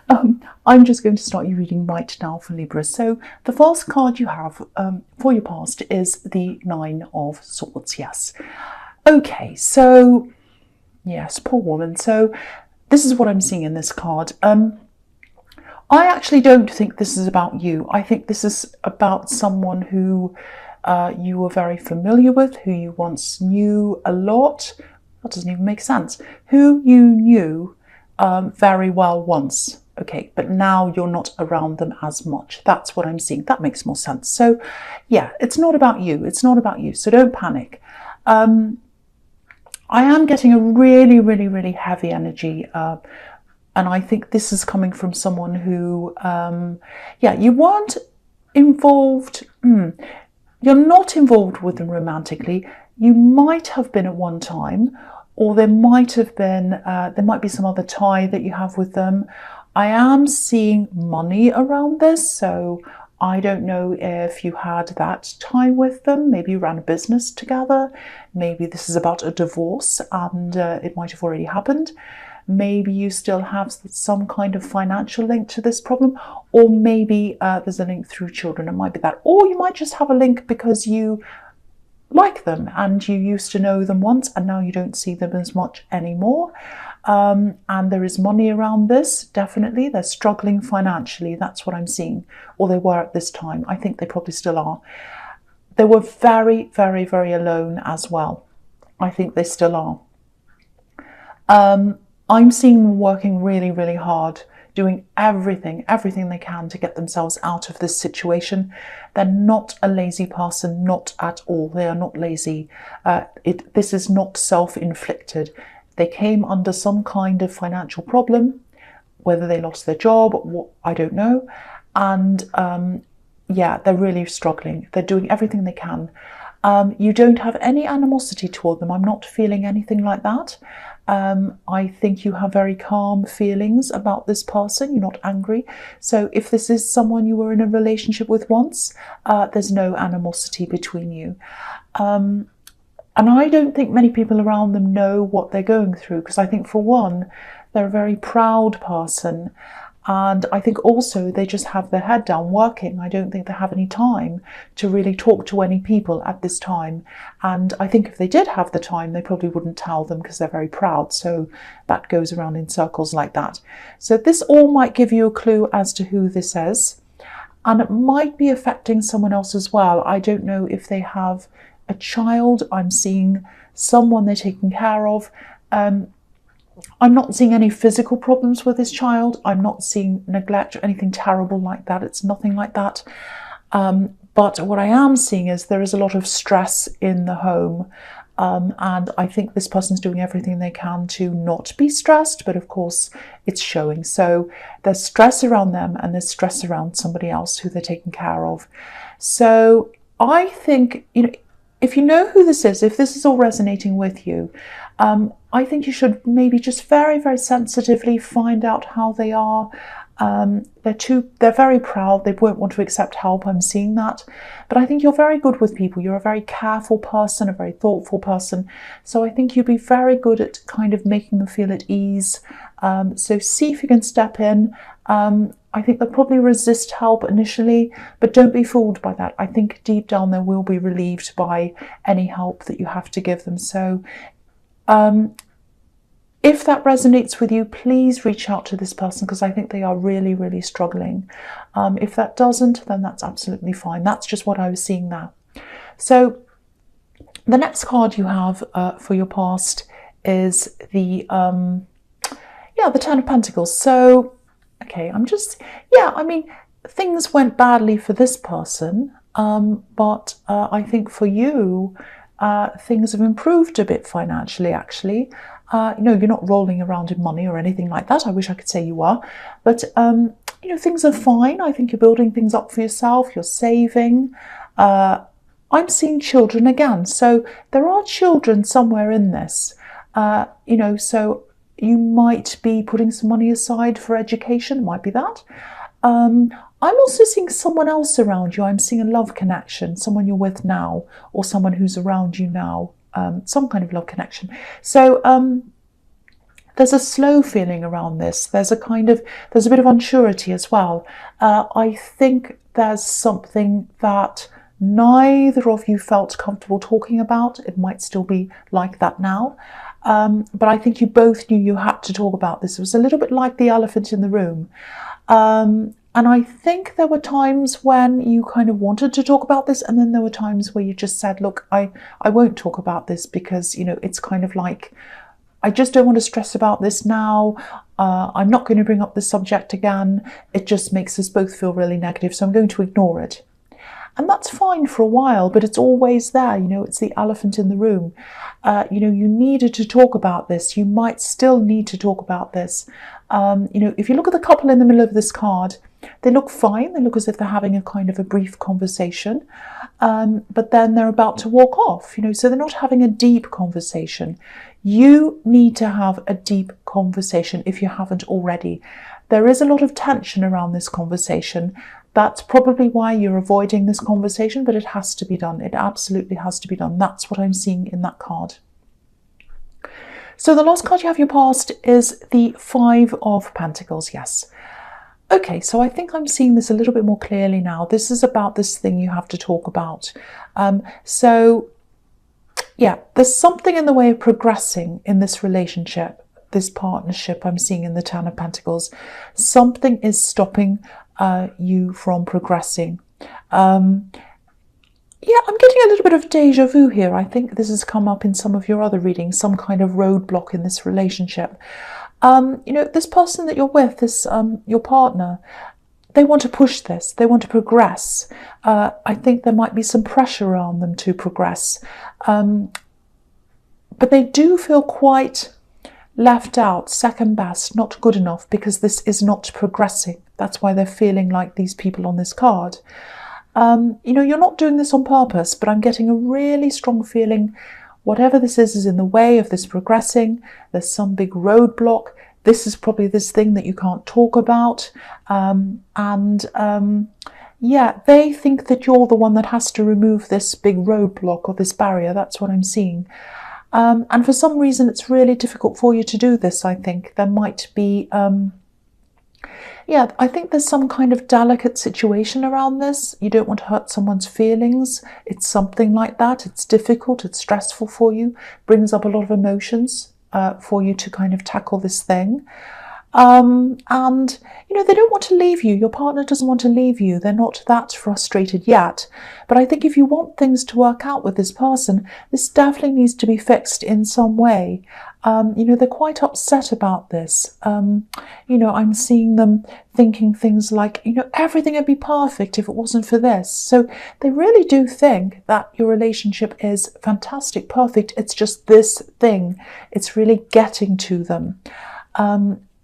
I'm just going to start your reading right now for Libra. So the first card you have for your past is the Nine of Swords. Yes. Okay, so yes, poor woman. So this is what I'm seeing in this card. I actually don't think this is about you. I think this is about someone who you were very familiar with, who you once knew a lot. That doesn't even make sense. Who you knew very well once. Okay, but now you're not around them as much. That's what I'm seeing. That makes more sense. So yeah, it's not about you. It's not about you. So don't panic. I am getting a really, really, really heavy energy. And I think this is coming from someone who, yeah, you weren't involved. You're not involved with them romantically. You might have been at one time, or there might be some other tie that you have with them. I am seeing money around this, so I don't know if you had that tie with them. Maybe you ran a business together. Maybe this is about a divorce and it might have already happened. Maybe you still have some kind of financial link to this problem, or maybe there's a link through children. It might be that, or you might just have a link because you like them and you used to know them once and now you don't see them as much anymore. And there is money around this, definitely. They're struggling financially, that's what I'm seeing. Or they were at this time. I think they probably still are. They were very, very, very alone as well. I think they still are. I'm seeing them working really, really hard, doing everything they can to get themselves out of this situation. They're not a lazy person, not at all. They are not lazy. This is not self-inflicted. They came under some kind of financial problem, whether they lost their job, I don't know. And yeah, they're really struggling. They're doing everything they can. You don't have any animosity toward them. I'm not feeling anything like that. I think you have very calm feelings about this person. You're not angry. So if this is someone you were in a relationship with once, there's no animosity between you. And I don't think many people around them know what they're going through, because I think, for one, they're a very proud person. And I think also they just have their head down working. I don't think they have any time to really talk to any people at this time. And I think if they did have the time, they probably wouldn't tell them because they're very proud. So that goes around in circles like that. So this all might give you a clue as to who this is. And it might be affecting someone else as well. I don't know if they have a child. I'm seeing someone they're taking care of. I'm not seeing any physical problems with this child. I'm not seeing neglect or anything terrible like that. It's nothing like that. But what I am seeing is there is a lot of stress in the home. And I think this person's doing everything they can to not be stressed, but of course it's showing. So there's stress around them and there's stress around somebody else who they're taking care of. So I think, if you know who this is, if this is all resonating with you, I think you should maybe just very, very sensitively find out how they are. They're very proud. They won't want to accept help. I'm seeing that. But I think you're very good with people. You're a very careful person, a very thoughtful person. So I think you'd be very good at kind of making them feel at ease. So see if you can step in. I think they'll probably resist help initially, but don't be fooled by that. I think deep down they will be relieved by any help that you have to give them. So if that resonates with you, please reach out to this person, because I think they are really, really struggling. If that doesn't, then that's absolutely fine. That's just what I was seeing there. So the next card you have for your past is the Ten of Pentacles. So, okay, I mean, things went badly for this person, but I think for you, things have improved a bit financially, actually. You're not rolling around in money or anything like that. I wish I could say you are. But, things are fine. I think you're building things up for yourself. You're saving. I'm seeing children again. So there are children somewhere in this, so you might be putting some money aside for education. It might be that. I'm also seeing someone else around you. I'm seeing a love connection, someone you're with now, or someone who's around you now, some kind of love connection. So there's a slow feeling around this. There's a bit of unsurety as well. I think there's something that neither of you felt comfortable talking about. It might still be like that now. But I think you both knew you had to talk about this. It was a little bit like the elephant in the room. And I think there were times when you kind of wanted to talk about this, and then there were times where you just said, look, I won't talk about this because, you know, it's kind of like, I just don't want to stress about this now. I'm not going to bring up the subject again. It just makes us both feel really negative, so I'm going to ignore it. And that's fine for a while, but it's always there. You know, it's the elephant in the room. You know, you needed to talk about this. You might still need to talk about this. You know, if you look at the couple in the middle of this card, they look fine. They look as if they're having a kind of a brief conversation, but then they're about to walk off, you know, so they're not having a deep conversation. You need to have a deep conversation if you haven't already. There is a lot of tension around this conversation. That's probably why you're avoiding this conversation, but it has to be done. It absolutely has to be done. That's what I'm seeing in that card. So the last card you have your past is the Five of Pentacles, yes. Okay, so I think I'm seeing this a little bit more clearly now. This is about this thing you have to talk about. So, yeah, there's something in the way of progressing in this relationship, this partnership I'm seeing in the Ten of Pentacles. Something is stopping you from progressing. Yeah, I'm getting a little bit of deja vu here. I think this has come up in some of your other readings, some kind of roadblock in this relationship. You know, this person that you're with, this your partner, they want to push this. They want to progress. I think there might be some pressure on them to progress. But they do feel quite left out, second best, not good enough, because this is not progressing. That's why they're feeling like these people on this card. You know, you're not doing this on purpose, but I'm getting a really strong feeling whatever this is in the way of this progressing. There's some big roadblock. This is probably this thing that you can't talk about. Yeah, they think that you're the one that has to remove this big roadblock or this barrier. That's what I'm seeing. And for some reason, it's really difficult for you to do this, I think. There might be... yeah, I think there's some kind of delicate situation around this. You don't want to hurt someone's feelings. It's something like that. It's difficult. It's stressful for you. Brings up a lot of emotions for you to kind of tackle this thing. And, you know, they don't want to leave you. Your partner doesn't want to leave you. They're not that frustrated yet. But I think if you want things to work out with this person, this definitely needs to be fixed in some way. You know, they're quite upset about this. You know, I'm seeing them thinking things like, you know, everything would be perfect if it wasn't for this. So they really do think that your relationship is fantastic, perfect. It's just this thing. It's really getting to them.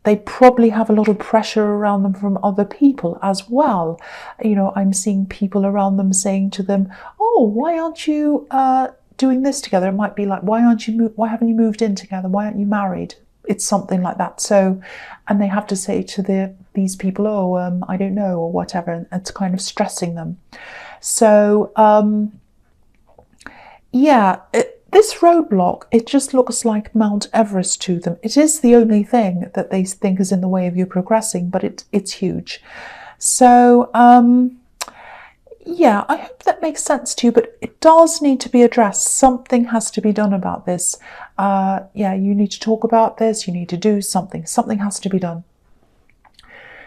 They probably have a lot of pressure around them from other people as well. You know, I'm seeing people around them saying to them, oh, why aren't you doing this together? It might be like, why haven't you moved in together? Why aren't you married? It's something like that. So, and they have to say to these people, oh, I don't know, or whatever. And it's kind of stressing them. So, yeah, this roadblock, it just looks like Mount Everest to them. It is the only thing that they think is in the way of you progressing, but it's huge. So, yeah, I hope that makes sense to you, but it does need to be addressed. Something has to be done about this. Yeah, you need to talk about this. You need to do something. Something has to be done.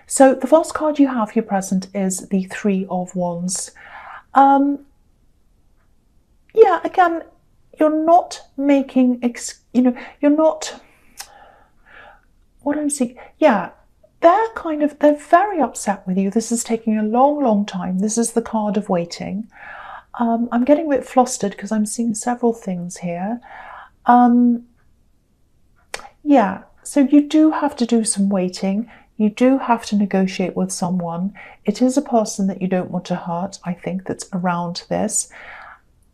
So the first card you have here present is the Three of Wands. Yeah, again, you're not making, you know, you're not, what I'm seeing, yeah, they're very upset with you. This is taking a long, long time. This is the card of waiting. I'm getting a bit flustered because I'm seeing several things here. Yeah, so you do have to do some waiting. You do have to negotiate with someone. It is a person that you don't want to hurt, I think, that's around this.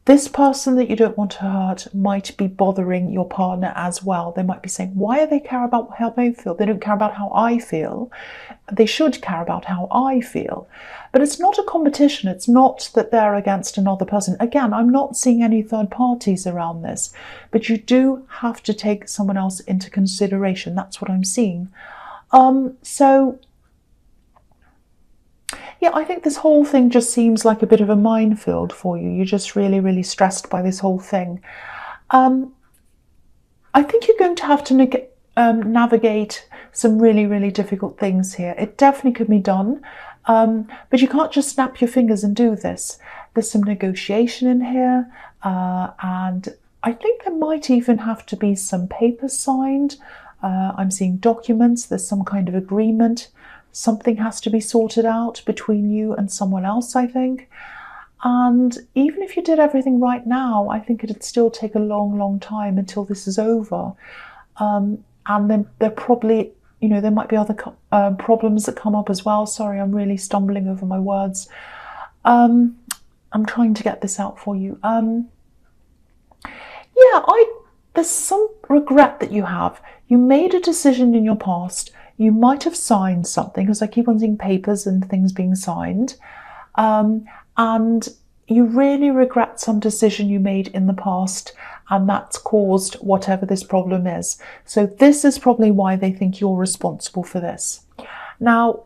This person that you don't want to hurt might be bothering your partner as well. They might be saying, why do they care about how they feel? They don't care about how I feel. They should care about how I feel. But it's not a competition. It's not that they're against another person. Again, I'm not seeing any third parties around this, but you do have to take someone else into consideration. That's what I'm seeing. So yeah, I think this whole thing just seems like a bit of a minefield for you. You're just really, really stressed by this whole thing. I think you're going to have to navigate some really, really difficult things here. It definitely could be done, but you can't just snap your fingers and do this. There's some negotiation in here, and I think there might even have to be some papers signed. I'm seeing documents. There's some kind of agreement. Something has to be sorted out between you and someone else, I think. And even if you did everything right now, I think it'd still take a long, long time until this is over. And then there probably, there might be other problems that come up as well. Sorry, I'm really stumbling over my words. I'm trying to get this out for you. There's some regret that you have. You made a decision in your past. You might have signed something, because I keep on seeing papers and things being signed. And you really regret some decision you made in the past, and that's caused whatever this problem is. So this is probably why they think you're responsible for this. Now,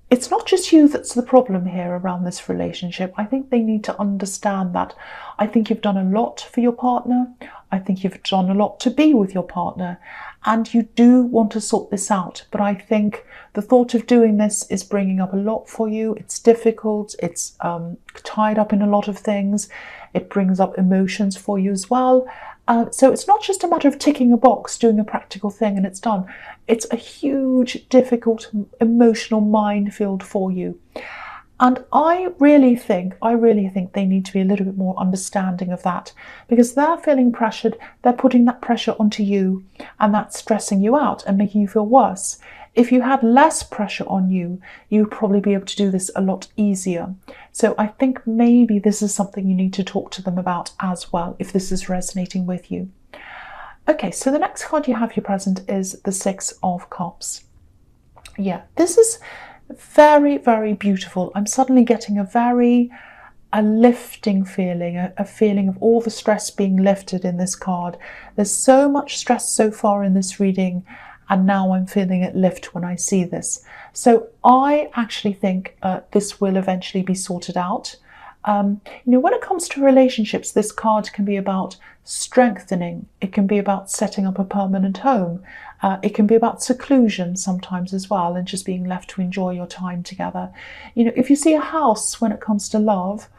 it's not just you that's the problem here around this relationship. I think they need to understand that. I think you've done a lot for your partner. I think you've done a lot to be with your partner, and you do want to sort this out. But I think the thought of doing this is bringing up a lot for you. It's difficult. It's tied up in a lot of things. It brings up emotions for you as well. So it's not just a matter of ticking a box, doing a practical thing, and it's done. It's a huge, difficult, emotional minefield for you. And I really think they need to be a little bit more understanding of that, because they're feeling pressured. They're putting that pressure onto you, and that's stressing you out and making you feel worse. If you had less pressure on you, you would probably be able to do this a lot easier. So I think maybe this is something you need to talk to them about as well, if this is resonating with you. Okay, so the next card you have here present is the Six of Cups. Yeah, this is very, very beautiful. I'm suddenly getting a lifting feeling, a feeling of all the stress being lifted in this card. There's so much stress so far in this reading, and now I'm feeling it lift when I see this. So I actually think this will eventually be sorted out. When it comes to relationships, this card can be about strengthening. It can be about setting up a permanent home. It can be about seclusion sometimes as well, and just being left to enjoy your time together. If you see a house when it comes to love,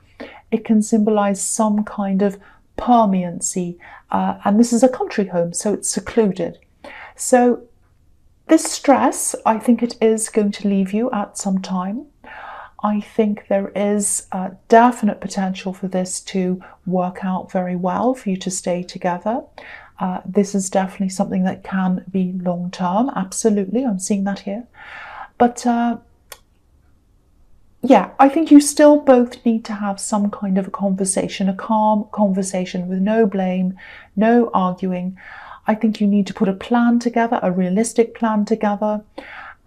it can symbolize some kind of permanency. And this is a country home, so it's secluded. So this stress, I think it is going to leave you at some time. I think there is definite potential for this to work out very well, for you to stay together. This is definitely something that can be long-term, absolutely, I'm seeing that here. But yeah, I think you still both need to have some kind of a conversation, a calm conversation with no blame, no arguing. I think you need to put a plan together, a realistic plan together.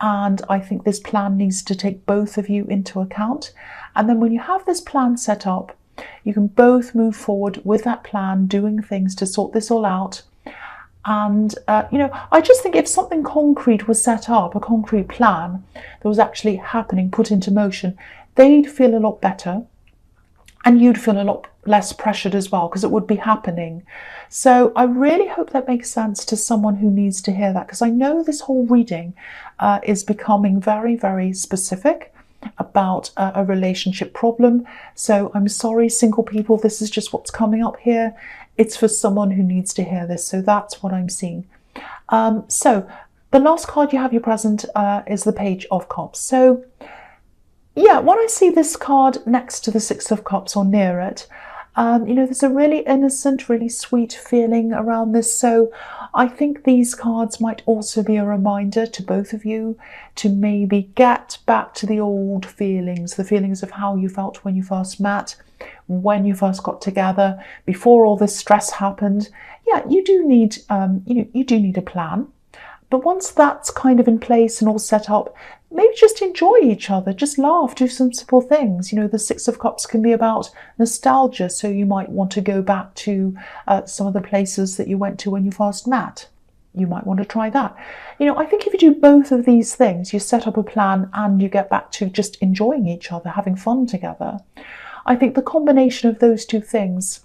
And I think this plan needs to take both of you into account. And then when you have this plan set up, you can both move forward with that plan, doing things to sort this all out. And, I just think if something concrete was set up, a concrete plan that was actually happening, put into motion, they'd feel a lot better. And you'd feel a lot less pressured as well, because it would be happening. So I really hope that makes sense to someone who needs to hear that, because I know this whole reading is becoming very, very specific about a relationship problem. So I'm sorry, single people, this is just what's coming up here. It's for someone who needs to hear this. So that's what I'm seeing. So the last card you have here present is the Page of Cups. So yeah, when I see this card next to the Six of Cups or near it, There's a really innocent, really sweet feeling around this. So I think these cards might also be a reminder to both of you to maybe get back to the old feelings, the feelings of how you felt when you first met, when you first got together, before all this stress happened. Yeah, you do need, you do need a plan. But once that's kind of in place and all set up, maybe just enjoy each other, just laugh, do some simple things. The Six of Cups can be about nostalgia, so you might want to go back to some of the places that you went to when you first met. You might want to try that. I think if you do both of these things, you set up a plan and you get back to just enjoying each other, having fun together. I think the combination of those two things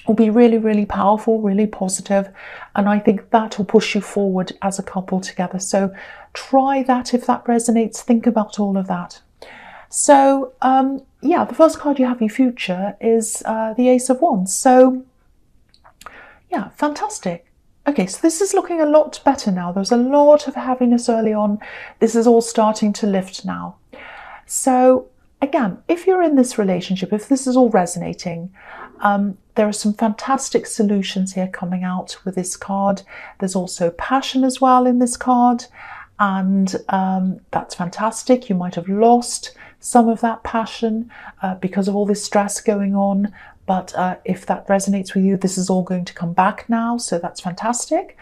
will be really, really powerful, really positive, and I think that will push you forward as a couple together. So try that if that resonates. Think about all of that. So the first card you have, your future, is the Ace of Wands. So yeah, fantastic. Okay, so this is looking a lot better now. There was a lot of heaviness early on. This is all starting to lift now. So again, if you're in this relationship, if this is all resonating, there are some fantastic solutions here coming out with this card. There's also passion as well in this card, and that's fantastic. You might have lost some of that passion because of all this stress going on, but if that resonates with you, this is all going to come back now, so that's fantastic.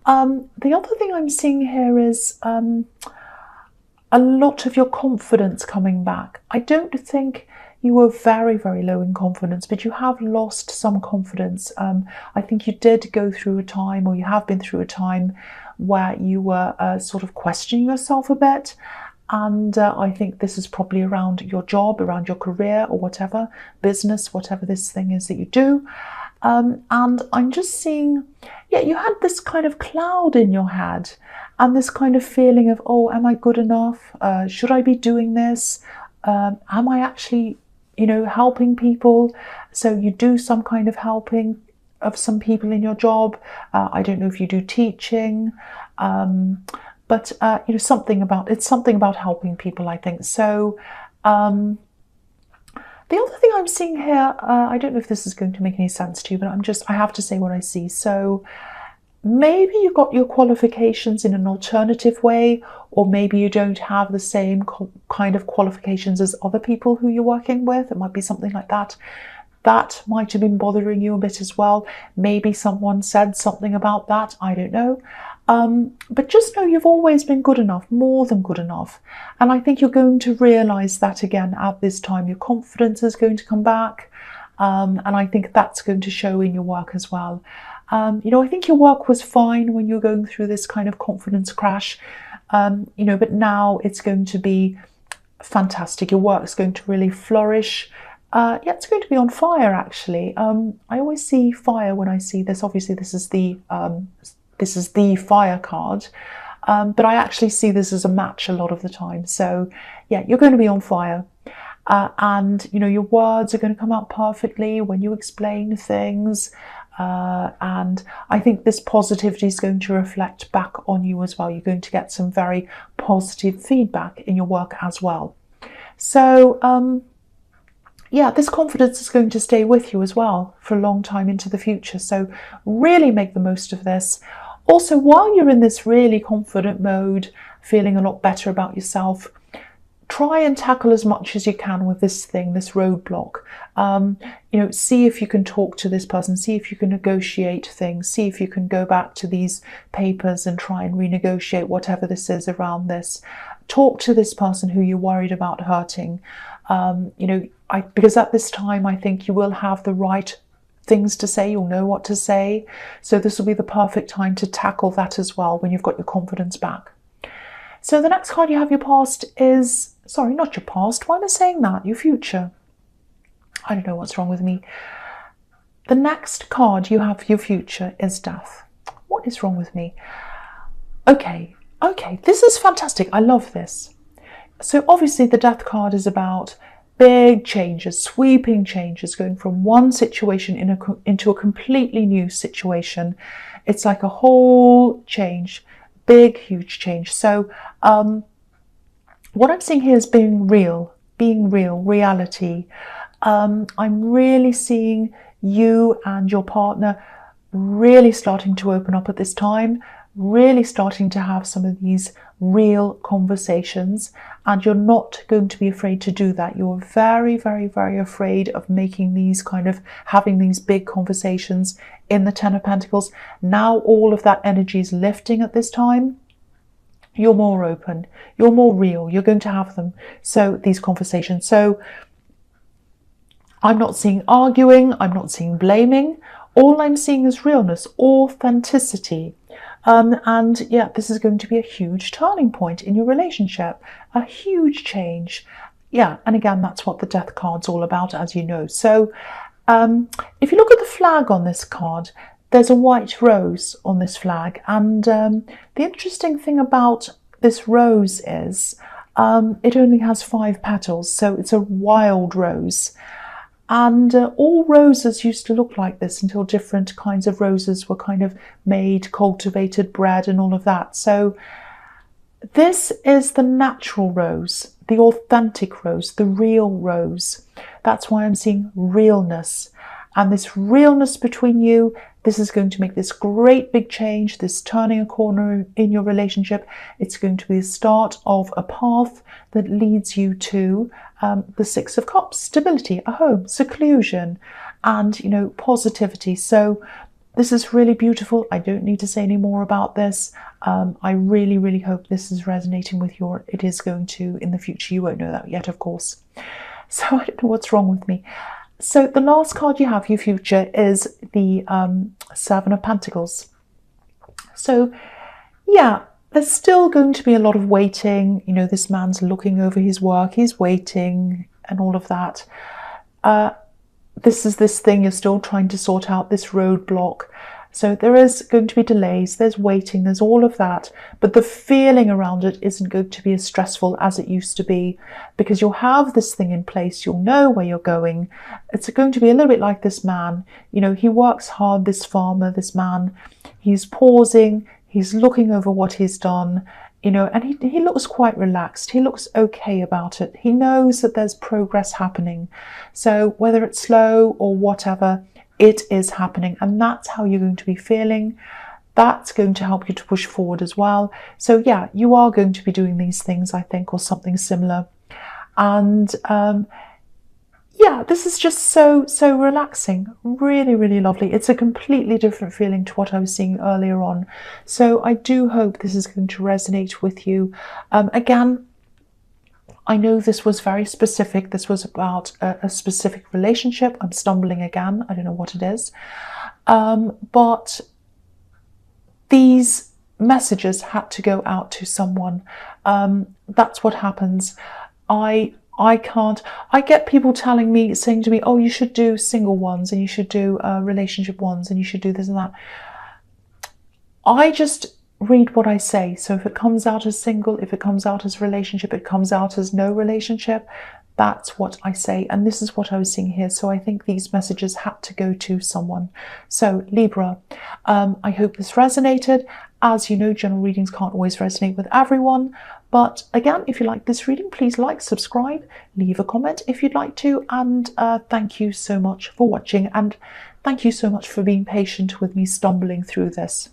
The other thing I'm seeing here is a lot of your confidence coming back. I don't think you were very, very low in confidence, but you have lost some confidence. I think you did go through a time, or you have been through a time, where you were sort of questioning yourself a bit. And I think this is probably around your job, around your career, or whatever, business, whatever this thing is that you do. And I'm just seeing, you had this kind of cloud in your head, and this kind of feeling of, oh, am I good enough? Should I be doing this? Am I actually, helping people? So you do some kind of helping of some people in your job. I don't know if you do teaching, but something about helping people, I think. So the other thing I'm seeing here, I don't know if this is going to make any sense to you, but I have to say what I see. So maybe you got your qualifications in an alternative way, or maybe you don't have the same kind of qualifications as other people who you're working with. It might be something like that. That might have been bothering you a bit as well. Maybe someone said something about that. I don't know. But just know you've always been good enough, more than good enough. And I think you're going to realise that again at this time. Your confidence is going to come back. And I think that's going to show in your work as well. I think your work was fine when you're going through this kind of confidence crash, but now it's going to be fantastic. Your work's going to really flourish. It's going to be on fire, actually. I always see fire when I see this. Obviously, this is the fire card, but I actually see this as a match a lot of the time. So, you're going to be on fire. And, your words are going to come out perfectly when you explain things. And I think this positivity is going to reflect back on you as well. You're going to get some very positive feedback in your work as well. So, this confidence is going to stay with you as well for a long time into the future. So really make the most of this. Also, while you're in this really confident mode, feeling a lot better about yourself, try and tackle as much as you can with this thing, this roadblock. See if you can talk to this person, see if you can negotiate things, see if you can go back to these papers and try and renegotiate whatever this is around this. Talk to this person who you're worried about hurting. Because at this time, I think you will have the right things to say, you'll know what to say. So this will be the perfect time to tackle that as well when you've got your confidence back. So the next card you have, your past, is, sorry, not your past. Why am I saying that? Your future. I don't know what's wrong with me. The next card you have, your future, is death. What is wrong with me? Okay, this is fantastic. I love this. So obviously the death card is about big changes, sweeping changes, going from one situation into a completely new situation. It's like a whole change. Big, huge change. So what I'm seeing here is being real, reality. I'm really seeing you and your partner really starting to open up at this time, really starting to have some of these real conversations, and you're not going to be afraid to do that. You're very, very, very afraid of making these having these big conversations in the Ten of Pentacles. Now all of that energy is lifting at this time. You're more open, you're more real, you're going to have them. So these conversations. So I'm not seeing arguing, I'm not seeing blaming. All I'm seeing is realness, authenticity. And yeah, this is going to be a huge turning point in your relationship, a huge change. Yeah, and again, that's what the Death card's all about, as you know. So if you look at the flag on this card, there's a white rose on this flag. And the interesting thing about this rose is it only has 5 petals, so it's a wild rose. And all roses used to look like this until different kinds of roses were kind of made, cultivated, bred, and all of that. So this is the natural rose, the authentic rose, the real rose. That's why I'm seeing realness. And this realness between you, this is going to make this great big change, this turning a corner in your relationship. It's going to be the start of a path that leads you to the 6 of Cups, stability, a home, seclusion, and, you know, positivity. So this is really beautiful. I don't need to say any more about this. I really, really hope this is resonating with you. It is going to in the future. You won't know that yet, of course. So I don't know what's wrong with me. So the last card you have for your future is the 7 of Pentacles. So yeah, there's still going to be a lot of waiting. You know, this man's looking over his work, he's waiting and all of that. This is this thing you're still trying to sort out, this roadblock. So there is going to be delays, there's waiting, there's all of that. But the feeling around it isn't going to be as stressful as it used to be, because you'll have this thing in place, you'll know where you're going. It's going to be a little bit like this man. You know, he works hard, this farmer, this man. He's pausing, he's looking over what he's done, you know, and he looks quite relaxed. He looks okay about it. He knows that there's progress happening. So whether it's slow or whatever, it is happening, and that's how you're going to be feeling. That's going to help you to push forward as well. So yeah, you are going to be doing these things, I think, or something similar. And yeah, this is just so relaxing, really, really lovely. It's a completely different feeling to what I was seeing earlier on. So I do hope this is going to resonate with you. Again, I know this was very specific. This was about a specific relationship. I'm stumbling again. I don't know what it is. But these messages had to go out to someone. That's what happens. I get people saying to me, oh, you should do single ones, and you should do relationship ones, and you should do this and that. I just read what I say. So if it comes out as single, if it comes out as relationship, it comes out as no relationship, that's what I say. And this is what I was seeing here. So I think these messages had to go to someone. So Libra, I hope this resonated. As you know, general readings can't always resonate with everyone. But again, if you like this reading, please like, subscribe, leave a comment if you'd like to. And thank you so much for watching. And thank you so much for being patient with me stumbling through this.